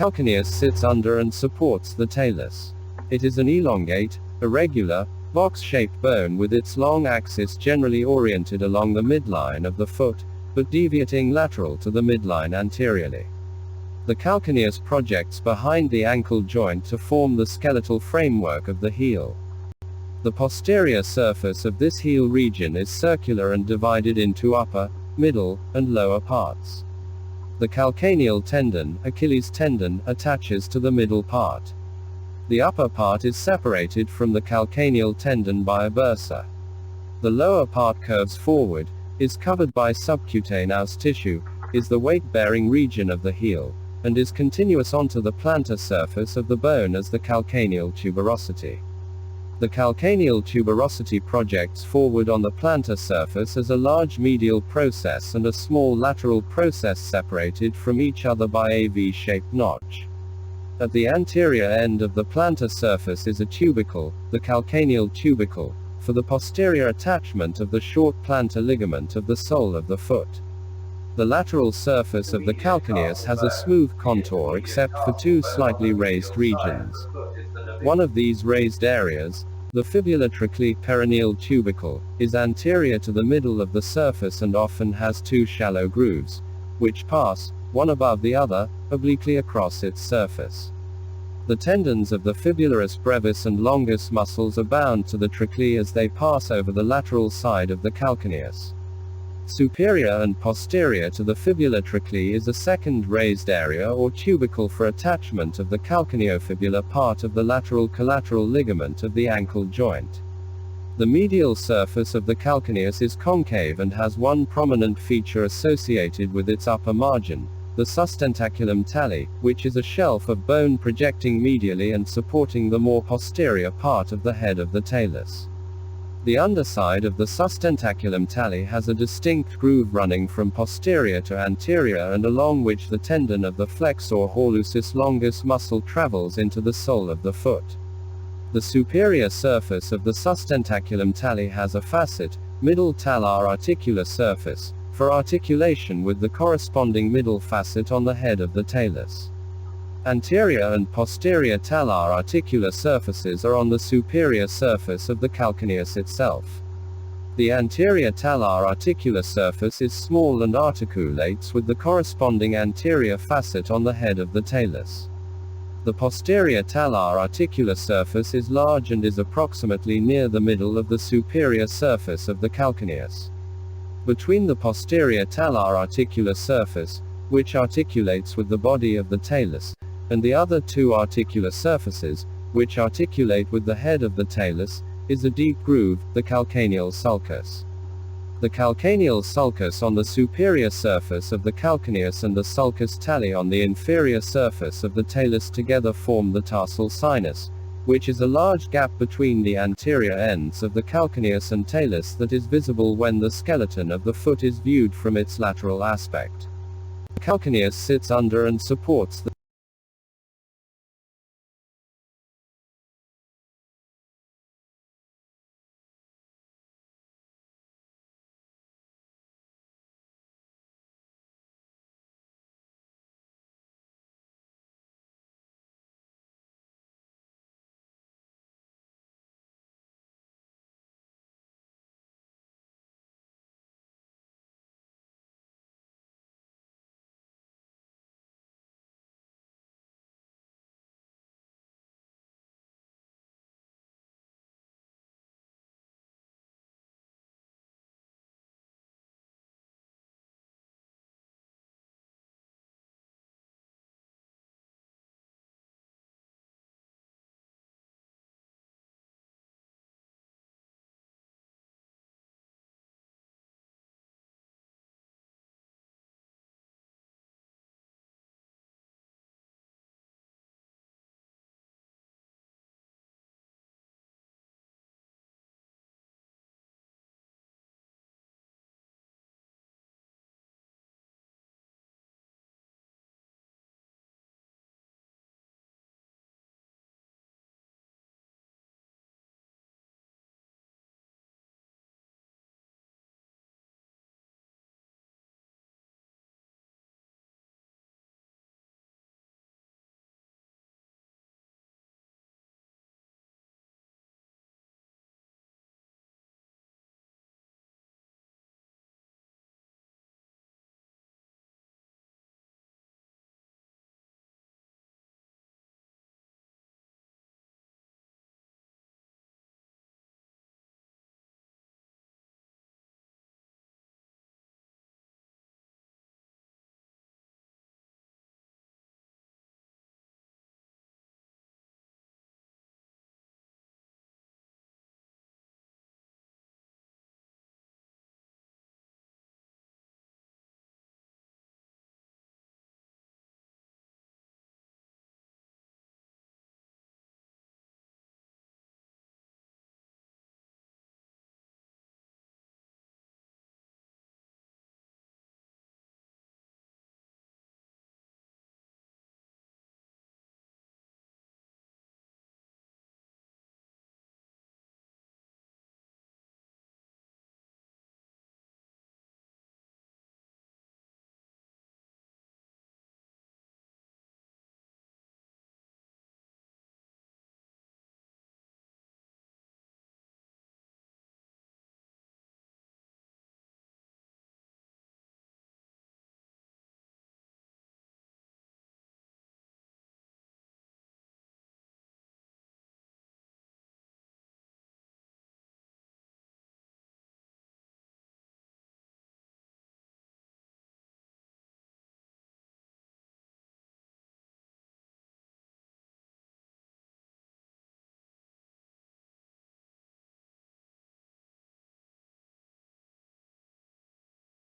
calcaneus sits under and supports the talus. It is an elongate, irregular, box-shaped bone with its long axis generally oriented along the midline of the foot, but deviating lateral to the midline anteriorly. The calcaneus projects behind the ankle joint to form the skeletal framework of the heel. The posterior surface of this heel region is circular and divided into upper, middle, and lower parts. The calcaneal tendon, Achilles tendon, attaches to the middle part. The upper part is separated from the calcaneal tendon by a bursa. The lower part curves forward, is covered by subcutaneous tissue, is the weight-bearing region of the heel, and is continuous onto the plantar surface of the bone as the calcaneal tuberosity. The calcaneal tuberosity projects forward on the plantar surface as a large medial process and a small lateral process separated from each other by a V-shaped notch. At the anterior end of the plantar surface is a tubercle, the calcaneal tubercle, for the posterior attachment of the short plantar ligament of the sole of the foot. The lateral surface of the calcaneus has a smooth contour except for two slightly raised regions. One of these raised areas, the fibular-trochlea perineal tubercle, is anterior to the middle of the surface and often has two shallow grooves, which pass, one above the other, obliquely across its surface. The tendons of the fibularis brevis and longus muscles are bound to the trochlea as they pass over the lateral side of the calcaneus. Superior and posterior to the fibular trochlea is a second raised area or tubercle for attachment of the calcaneofibular part of the lateral collateral ligament of the ankle joint. The medial surface of the calcaneus is concave and has one prominent feature associated with its upper margin, the sustentaculum tali, which is a shelf of bone projecting medially and supporting the more posterior part of the head of the talus. The underside of the sustentaculum tali has a distinct groove running from posterior to anterior and along which the tendon of the flexor hallucis longus muscle travels into the sole of the foot. The superior surface of the sustentaculum tali has a facet, middle talar articular surface, for articulation with the corresponding middle facet on the head of the talus. Anterior and posterior talar articular surfaces are on the superior surface of the calcaneus itself. The anterior talar articular surface is small and articulates with the corresponding anterior facet on the head of the talus. The posterior talar articular surface is large and is approximately near the middle of the superior surface of the calcaneus. Between the posterior talar articular surface, which articulates with the body of the talus, and the other two articular surfaces, which articulate with the head of the talus, is a deep groove, the calcaneal sulcus. The calcaneal sulcus on the superior surface of the calcaneus and the sulcus tali on the inferior surface of the talus together form the tarsal sinus, which is a large gap between the anterior ends of the calcaneus and talus that is visible when the skeleton of the foot is viewed from its lateral aspect. The calcaneus sits under and supports the